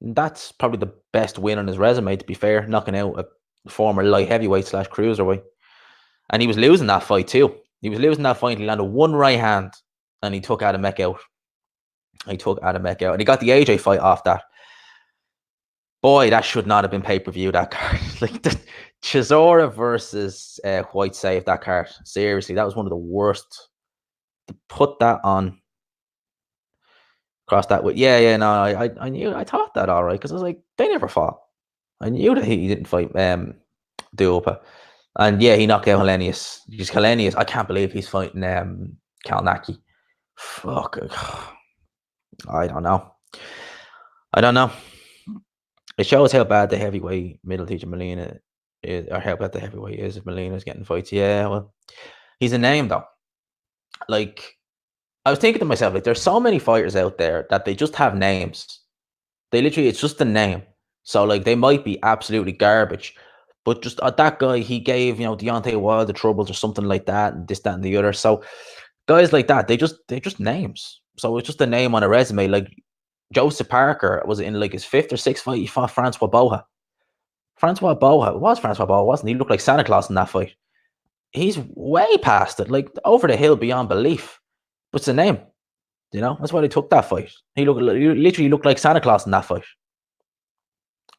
That's probably the best win on his resume, to be fair, knocking out a former light heavyweight / cruiserweight. And he was losing that fight too. He was losing that fight. He landed one right hand and he took Adamek out. And he got the AJ fight off that. Boy, that should not have been pay-per-view, that card. Like the Chisora versus White saved that card. Seriously, that was one of the worst. To put that on. Cross that with, yeah, no, I knew, I thought that all right, because I was like, they never fought. I knew that he didn't fight Duopa. And yeah, he knocked out Helenius. Because Helenius, I can't believe he's fighting Kalnaki. Fuck. I don't know. It shows how bad the heavyweight middle teacher Molina is, or how bad the heavyweight is if Molina's getting fights. Yeah, well, he's a name though. Like, I was thinking to myself, like, there's so many fighters out there that they just have names. They literally, it's just a name. So, like, they might be absolutely garbage, but just that guy, he gave, Deontay Wilder troubles or something like that, and this, that, and the other. So, guys like that, they're just names. So it's just a name on a resume. Like Joseph Parker was in like his 5th or 6th fight. He fought Francois Boha. Francois Boa, it was Francois Boa, wasn't he? He looked like Santa Claus in that fight. He's way past it, like over the hill beyond belief. What's the name? You know, that's why they took that fight. He literally looked like Santa Claus in that fight.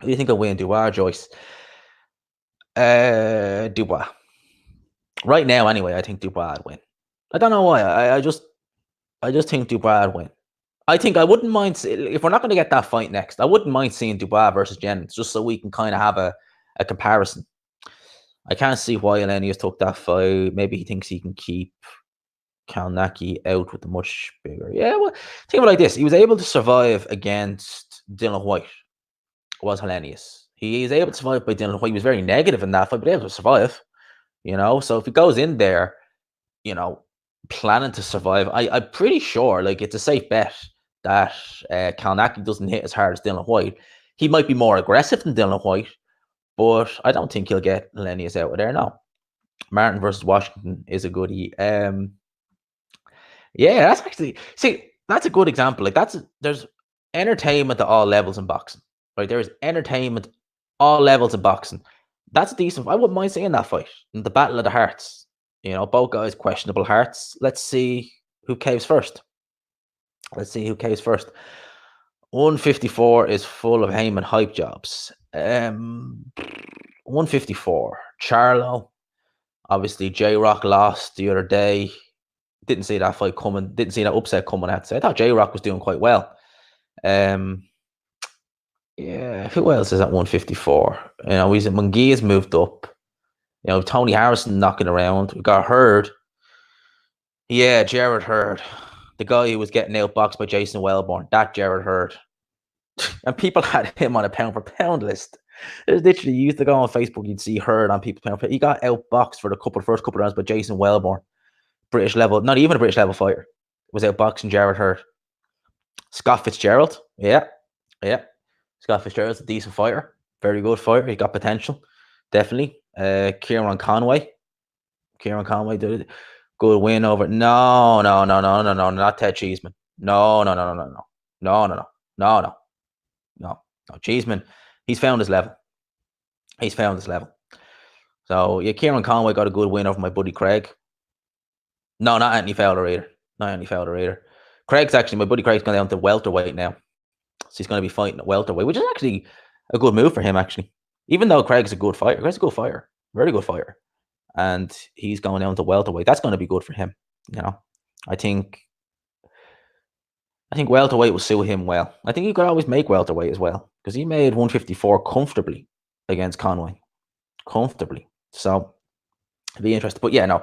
Who do you think will win, Dubois or Joyce? Dubois. Right now, anyway, I think Dubois would win. I don't know why. I just think Dubois would win. I think I wouldn't mind if we're not going to get that fight next. I wouldn't mind seeing Dubois versus Jennings just so we can kind of have a comparison. I can't see why Elenius took that fight. Maybe he thinks he can keep Kalnaki out with the much bigger. Yeah, well, think of it like this: he was able to survive against Dylan White. Was Helenius? He is able to survive by Dylan White. He was very negative in that fight, but able to survive. You know, so if he goes in there, you know, planning to survive, I'm pretty sure like it's a safe bet that Kalnaki doesn't hit as hard as Dylan White. He might be more aggressive than Dylan White, but I don't think he'll get Helenius out of there. No. Martin versus Washington is a goodie. Yeah, that's actually that's a good example. Like there's entertainment at all levels in boxing. Right? There is entertainment all levels of boxing. That's a decent. I wouldn't mind seeing that fight in the battle of the hearts. You know, both guys questionable hearts. Let's see who caves first. 154 is full of Heyman hype jobs. 154. Charlo. Obviously, J Rock lost the other day. Didn't see that fight coming. Didn't see that upset coming out. So I thought J Rock was doing quite well. Yeah, who else is at 154? You know, Munguia's moved up. You know, Tony Harrison knocking around. We got Hurd. Yeah, Jared Hurd. The guy who was getting outboxed by Jason Wellborn. That Jared Hurd. And people had him on a pound for pound list. There's literally, you used to go on Facebook, you'd see Hurd on people's pound for pound. He got outboxed for the first couple of rounds by Jason Wellborn. British level, not even a British level fighter. Was outboxing Jared Hurd. Scott Fitzgerald. Yeah. Scott Fitzgerald's a decent fighter. Very good fighter. He got potential. Definitely. Kieran Conway. Kieran Conway did it. Good win over. No, not Ted Cheeseman. No. Cheeseman, he's found his level. So, yeah, Kieran Conway got a good win over my buddy Craig. No, not Anthony Fowler either. Craig's actually, my buddy Craig's gone down to welterweight now. So he's going to be fighting at welterweight, which is actually a good move for him, actually. Even though Craig's a good fighter. Craig's a good fighter. Very good fighter. And he's going down to welterweight. That's going to be good for him. You know, I think welterweight will suit him well. I think he could always make welterweight as well because he made 154 comfortably against Conway. Comfortably. So, it'd be interesting. But yeah, no.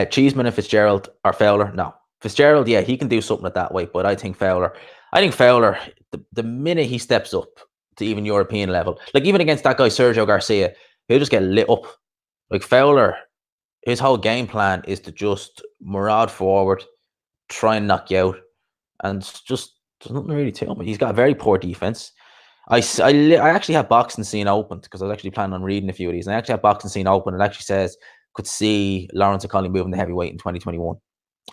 Cheeseman and Fitzgerald or Fowler, no. Fitzgerald, yeah, he can do something at that weight, but I think Fowler, the minute he steps up to even European level, like even against that guy Sergio Garcia, he'll just get lit up. Like Fowler, his whole game plan is to just maraud forward, try and knock you out, and just there's nothing really to him. He's got a very poor defense. I actually have Boxing Scene opened because I was actually planning on reading a few of these, and I actually have Boxing Scene open. It actually says could see Lawrence Okolie moving the heavyweight in 2021.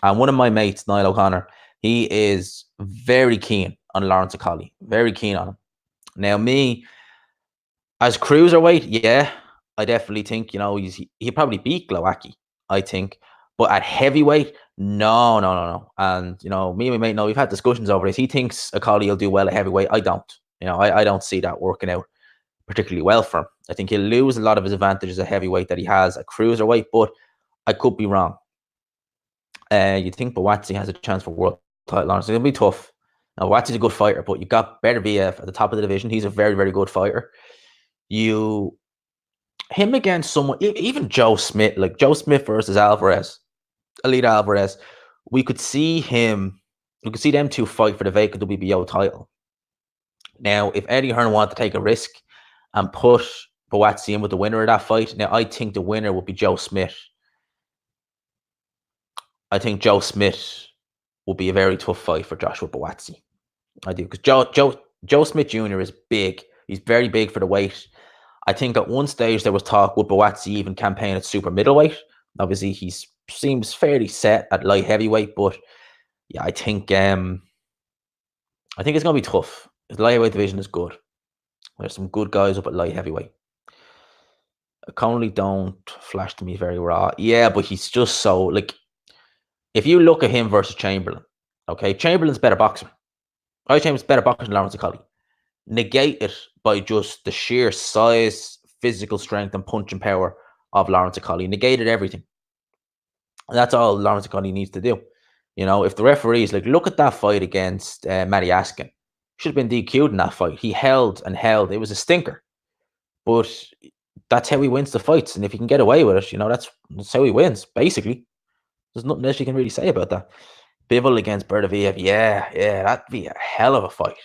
And one of my mates, Niall O'Connor, he is very keen on Lawrence Okolie. Very keen on him. Now, me, as cruiserweight, yeah, I definitely think, you know, he'll probably beat Glowacki, I think. But at heavyweight, no. And, you know, me and my mate, we've had discussions over this. He thinks Okolie will do well at heavyweight. I don't. You know, I don't see that working out particularly well for him. I think he'll lose a lot of his advantages at heavyweight that he has at cruiserweight, but I could be wrong. You'd think Buatsi has a chance for world title honors. It'll be tough. Now, Buatsi's a good fighter, but you've got Beterbiev at the top of the division. He's a very, very good fighter. Him against someone, even Joe Smith, like Joe Smith versus Alvarez, Elite Alvarez, we could see them two fight for the vacant WBO title. Now, if Eddie Hearn wanted to take a risk and put Buatsi in with the winner of that fight, now I think the winner would be Joe Smith. I think Joe Smith will be a very tough fight for Joshua Buatsi. I do, because Joe Smith Jr. is big. He's very big for the weight. I think at one stage there was talk, would Buatsi even campaign at super middleweight? Obviously, he seems fairly set at light heavyweight, but yeah, I think it's going to be tough. The lightweight division is good. There's some good guys up at light heavyweight. Conley don't flash to me very raw. Yeah, but he's just so like if you look at him versus Chamberlain, okay, Chamberlain's better boxer. Chamberlain's better boxer than Lawrence Okolie. Negate it by just the sheer size, physical strength, and punching power of Lawrence Okolie. Negated everything. And that's all Lawrence Okolie needs to do. You know, if the referees like look at that fight against Matty Askin, should have been DQ'd in that fight. He held and held. It was a stinker, but that's how he wins the fights. And if he can get away with it, you know, that's how he wins. Basically, there's nothing else you can really say about that. Bivol against Berdaviev, yeah, that'd be a hell of a fight.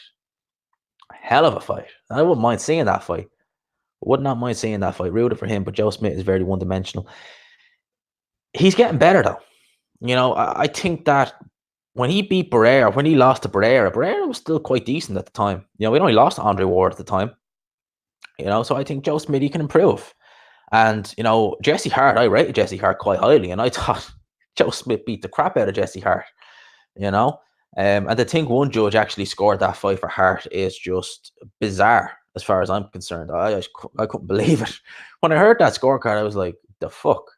Hell of a fight. I wouldn't mind seeing that fight. Would not mind seeing that fight. Rooted for him, but Joe Smith is very one-dimensional. He's getting better though. You know, I think that when he beat Barrera, when he lost to Barrera was still quite decent at the time. You know, we only lost to Andre Ward at the time. You know, so I think Joe Smith, he can improve. And, you know, Jesse Hart, I rated Jesse Hart quite highly, and I thought Joe Smith beat the crap out of Jesse Hart, you know. And to think one judge actually scored that fight for Hart is just bizarre as far as I'm concerned. I couldn't believe it. When I heard that scorecard, I was like, the fuck?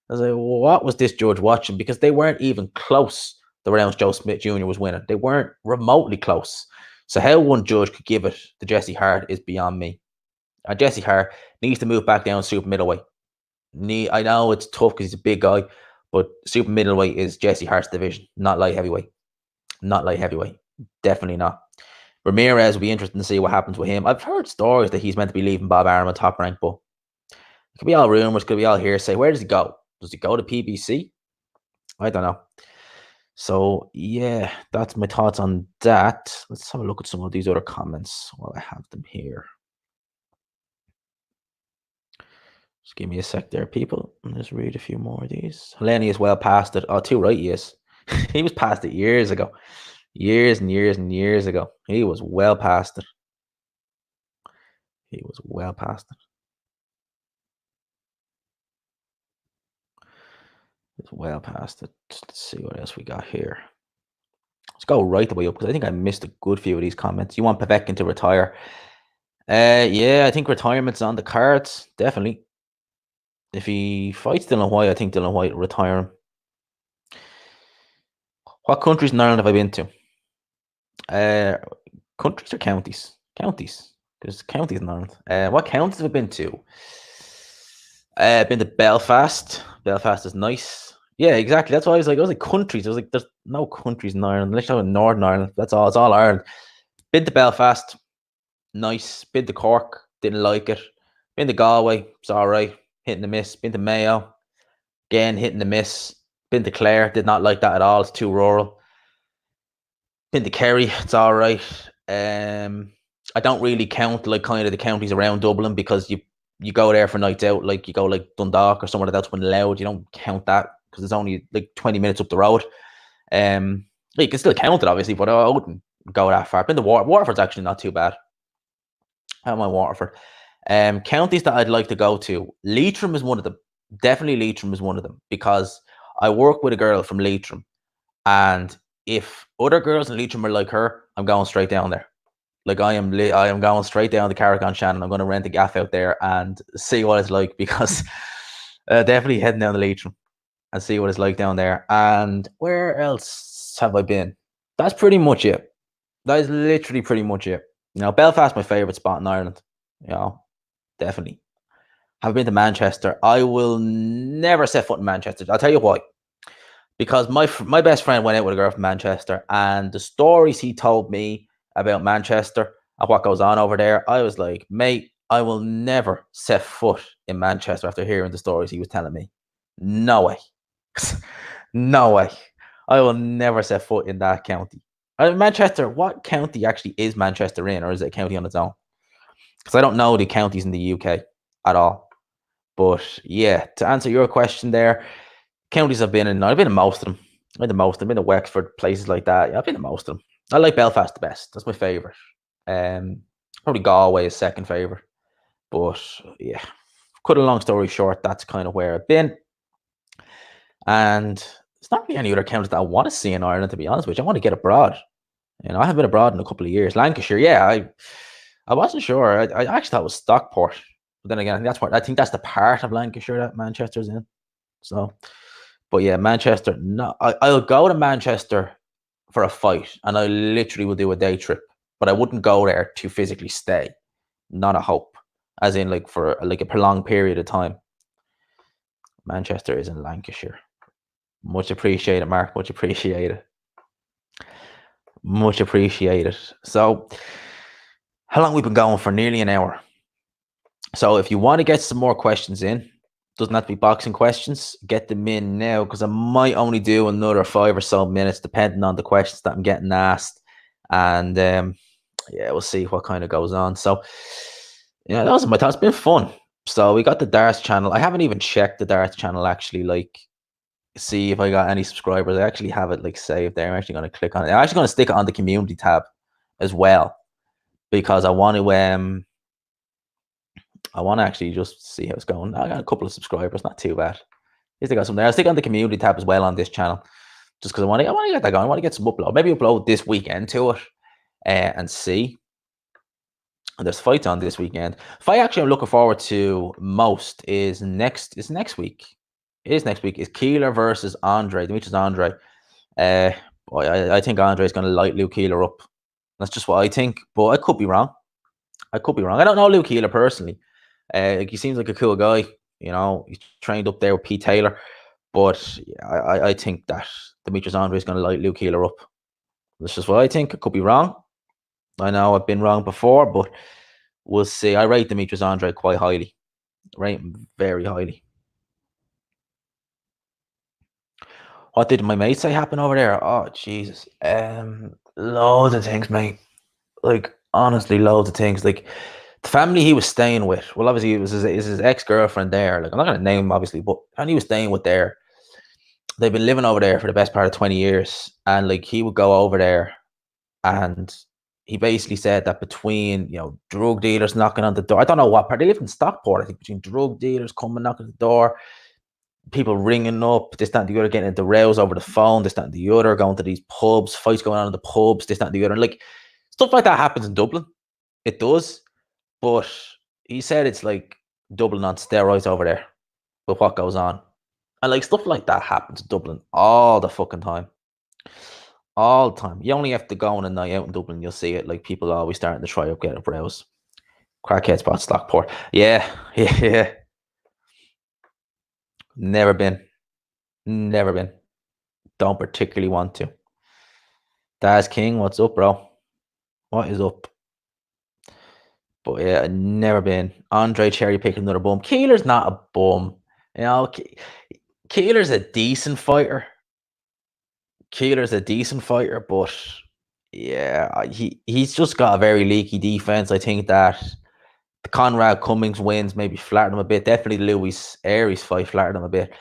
I was like, what was this judge watching? Because they weren't even close the rounds Joe Smith Jr. was winning. They weren't remotely close. So how one judge could give it to Jesse Hart is beyond me. Jesse Hart needs to move back down super middleweight. I know it's tough because he's a big guy, but super middleweight is Jesse Hart's division, not light heavyweight. Not light heavyweight. Definitely not. Ramirez will be interesting to see what happens with him. I've heard stories that he's meant to be leaving Bob Arum on Top Rank, but it could be all rumors, could be all hearsay. Where does he go? Does he go to PBC? I don't know. So, yeah, that's my thoughts on that. Let's have a look at some of these other comments while I have them here. Just give me a sec there, people. I'll just read a few more of these. Heleni is well past it. Oh, too right he is. He was past it years ago. Years and years and years ago. He was well past it. He was well past it. It's well past it. Let's see what else we got here. Let's go right the way up because I think I missed a good few of these comments. You want Povetkin to retire? Yeah, I think retirement's on the cards. Definitely. If he fights Dylan White, I think Dylan White will retire him. What countries in Ireland have I been to? Countries or counties? Counties. There's counties in Ireland. What counties have I been to? Been to Belfast. Belfast is nice. Yeah, exactly. That's why I was like countries. I was like, there's no countries in Ireland. Unless you're in Northern Ireland. That's all. It's all Ireland. Been to Belfast. Nice. Been to Cork. Didn't like it. Been to Galway. It's all right. Hitting the miss. Been to Mayo. Again, hitting the miss. Been to Clare. Did not like that at all. It's too rural. Been to Kerry. It's all right. I don't really count like kind of the counties around Dublin because you go there for nights out, like you go like Dundalk or somewhere that's been loud. You don't count that because it's only like 20 minutes up the road. You can still count it obviously, but I wouldn't go that far. Been to Waterford's actually not too bad. How am I Waterford? Counties that I'd like to go to. Leitrim is one of them. Definitely Leitrim is one of them because I work with a girl from Leitrim, and if other girls in Leitrim are like her, I'm going straight down there. Like I am going straight down to Carrick Shannon. I'm going to rent a gaff out there and see what it's like because definitely heading down to Leitrim and see what it's like down there. And where else have I been? That's pretty much it. That is literally pretty much it. You know, Belfast, my favorite spot in Ireland. You know, definitely. Have been to Manchester. I will never set foot in Manchester. I'll tell you why. Because my best friend went out with a girl from Manchester, and the stories he told me about Manchester and what goes on over there, I was like, mate, I will never set foot in Manchester after hearing the stories he was telling me. No way. No way. I will never set foot in that county. Manchester, what county actually is Manchester in, or is it a county on its own? Because I don't know the counties in the UK at all. But yeah, to answer your question there, counties I've been in most of them. I've been to Wexford, places like that. Yeah, I've been to most of them. I like Belfast the best. That's my favourite. Probably Galway is second favourite. But yeah, cut a long story short, that's kind of where I've been. And there's not really any other counties that I want to see in Ireland, to be honest with you. I want to get abroad. You know, I haven't been abroad in a couple of years. Lancashire, yeah, I wasn't sure. I actually thought it was Stockport. But then again, I think that's the part of Lancashire that Manchester's in. So, but yeah, Manchester. No, I'll go to Manchester for a fight, and I literally will do a day trip. But I wouldn't go there to physically stay. Not a hope, as in like for like a prolonged period of time. Manchester is in Lancashire. Much appreciated, Mark. Much appreciated. Much appreciated. So, how long we've been going for? Nearly an hour. So, if you want to get some more questions in, doesn't have to be boxing questions. Get them in now, because I might only do another 5 or so minutes, depending on the questions that I'm getting asked. And yeah, we'll see what kind of goes on. So, yeah, that was my thoughts. It's been fun. So we got the darts channel. I haven't even checked the darts channel actually. Like, see if I got any subscribers. I actually have it like saved there. I'm actually going to click on it. I'm actually going to stick it on the community tab as well, because I want to actually just see how it's going. I got a couple of subscribers, not too bad. At least I got some there. I'll stick on the community tab as well on this channel, just because I want to get that going. I want to get some upload. Maybe upload this weekend to it and see. And there's fights on this weekend. Fight actually I'm looking forward to most is next week. It is next week. Is Keeler versus Andre. Demetrius Andre. I think Andre is going to light Luke Keeler up. That's just what I think, but I could be wrong. I don't know Luke Keeler personally. Like, he seems like a cool guy. You know, he's trained up there with Pete Taylor. But yeah, I think that Demetrius Andre is going to light Luke Keeler up. That's just what I think. I could be wrong. I know I've been wrong before, but we'll see. I rate Demetrius Andre quite highly. Rate him very highly. What did my mate say happened over there? Oh, Jesus. Loads of things, mate. Like, honestly, loads of things. Like, the family he was staying with, well, obviously, it was his ex-girlfriend there. Like, I'm not going to name him, obviously, but and he was staying with there. They've been living over there for the best part of 20 years. And, like, he would go over there and he basically said that between, you know, drug dealers knocking on the door, I don't know what part, they live in Stockport, I think, between drug dealers coming knocking on the door, people ringing up, this, that, and the other, getting into rows over the phone, this, that, and the other, going to these pubs, fights going on in the pubs, this, that, and the other. Like, stuff like that happens in Dublin. It does. But he said it's like Dublin on steroids over there with what goes on. And like, stuff like that happens in Dublin all the fucking time. All the time. You only have to go on a night out in Dublin, you'll see it. Like, people are always starting to try up, get up rows. Crackhead spot, Stockport. Yeah. Never been. Don't particularly want to. Daz King, what's up, bro? What is up? But yeah, never been. Andre cherry picking another bum. Keeler's not a bum. You know, Keeler's a decent fighter. But yeah, he's just got a very leaky defense. I think that the Conrad Cummings wins maybe flattered him a bit. Definitely the Luis Aries fight flattered him a bit.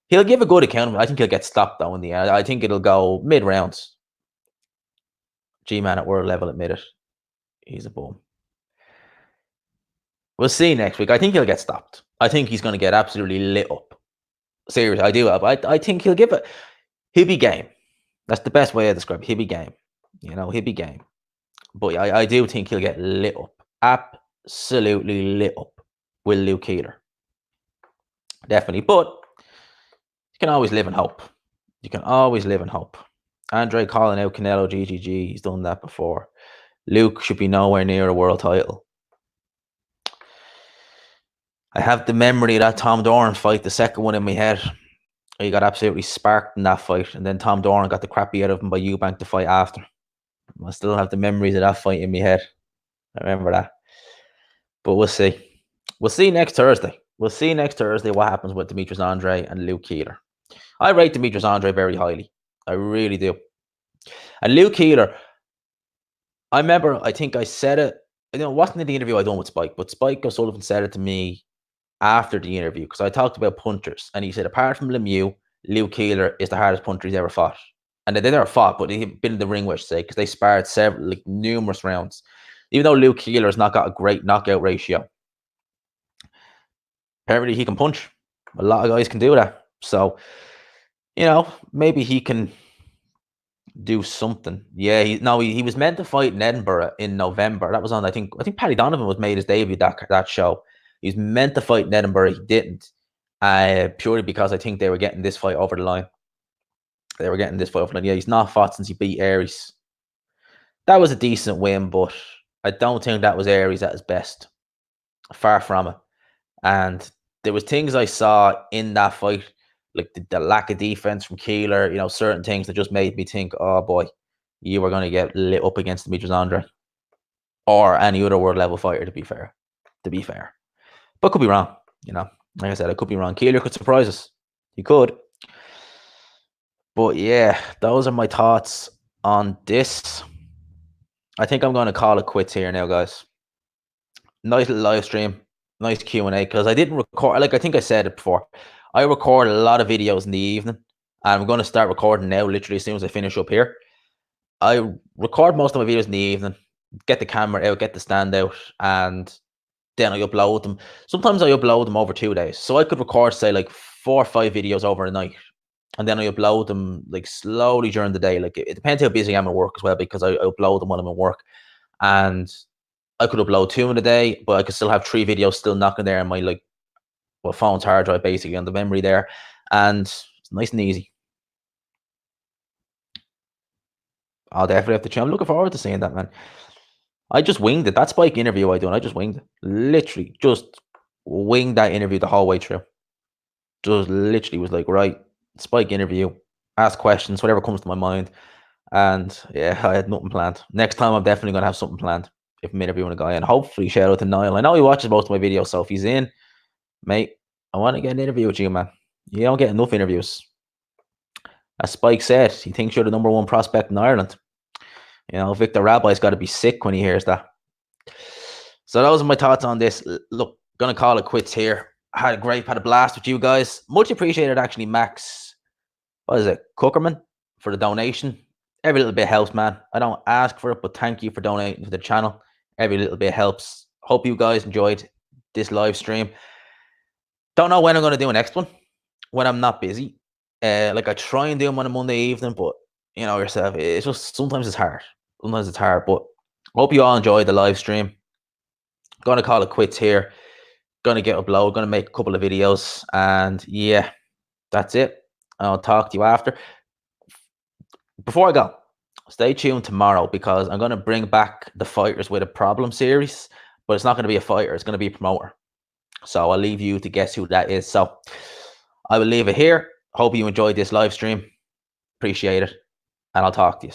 He'll give a good account. I think he'll get stopped though in the end. I think it'll go mid rounds. G-Man at world level admitted he's a bum. We'll see next week. I think he'll get stopped. I think he's going to get absolutely lit up. Seriously, I do. I think he'll give it. He'll be game. That's the best way to describe it. He'll be game. You know, he'll be game. But I do think he'll get lit up. Absolutely lit up with Luke Keeler. Definitely. But you can always live in hope. Andre calling out Canelo GGG. He's done that before. Luke should be nowhere near a world title. I have the memory of that Tom Doran fight, the second one in my head. He got absolutely sparked in that fight. And then Tom Doran got the crap beat out of him by Eubank the fight after. I still have the memories of that fight in my head. I remember that. But we'll see. We'll see next Thursday. What happens with Demetrius Andre and Luke Keeler. I rate Demetrius Andre very highly. I really do. And Luke Keeler, I remember, I think I said it, you know, it wasn't in the interview I done with Spike, but Spike O'Sullivan said it to me after the interview, because I talked about punchers, and he said, apart from Lemieux, Luke Keeler is the hardest puncher he's ever fought. And they never fought, but he'd been in the ring, which say, because they sparred numerous rounds. Even though Luke Keeler has not got a great knockout ratio, apparently he can punch. A lot of guys can do that. So, you know, maybe he can do something. Yeah, he was meant to fight in Edinburgh in November. That was on, I think Paddy Donovan was made his debut that show. He was meant to fight in Edinburgh. He didn't, purely because I think they were getting this fight over the line. Yeah, he's not fought since he beat Aries. That was a decent win, but I don't think that was Aries at his best. Far from it. And there was things I saw in that fight, like the lack of defense from Keeler, you know, certain things that just made me think, oh boy, you were going to get lit up against Demetrius Andrade or any other world level fighter, to be fair. But could be wrong, you know. Like I said, I could be wrong. Keeler could surprise us. He could. But yeah, those are my thoughts on this. I think I'm going to call it quits here now, guys. Nice little live stream. Nice Q&A, because I didn't record, like I think I said it before, I record a lot of videos in the evening, and I'm going to start recording now, literally as soon as I finish up here. I record most of my videos in the evening, get the camera out, get the stand out, and then I upload them. Sometimes I upload them over 2 days. So I could record, say, like 4 or 5 videos over a night, and then I upload them like slowly during the day. Like it depends how busy I am at work as well, because I upload them when I'm at work. And I could upload 2 in a day, but I could still have 3 videos still knocking there on my phone's hard drive, basically, on the memory there, and it's nice and easy. I'll definitely have to check. I'm looking forward to seeing that, man. I just winged it. That Spike interview I done, I just winged it. Literally, just winged that interview the whole way through. Just literally was like, right, Spike interview, ask questions, whatever comes to my mind. And yeah, I had nothing planned. Next time, I'm definitely going to have something planned if I'm interviewing a guy. And hopefully, shout out to Niall. I know he watches most of my videos, so if he's in, mate, I want to get an interview with you, man. You don't get enough interviews. As Spike said, he thinks you're the number 1 prospect in Ireland. You know, Victor Rabbi's got to be sick when he hears that. So those are my thoughts on this. Look, gonna call it quits here. Had a blast with you guys. Much appreciated, actually, Max. What is it, Cookerman, for the donation. Every little bit helps, man. I don't ask for it, but thank you for donating to the channel. Every little bit helps. Hope you guys enjoyed this live stream. Don't know when I'm going to do a next one, when I'm not busy. Like I try and do them on a Monday evening, but you know yourself, it's just sometimes it's hard. But hope you all enjoyed the live stream. Gonna call it quits here. Gonna get upload. Gonna make a couple of videos, and yeah, that's it. I'll talk to you after. Before I go, stay tuned tomorrow, because I'm gonna bring back the Fighters with a Problem series, but it's not gonna be a fighter. It's gonna be a promoter. So I'll leave you to guess who that is. So I will leave it here. Hope you enjoyed this live stream. Appreciate it. And I'll talk to you.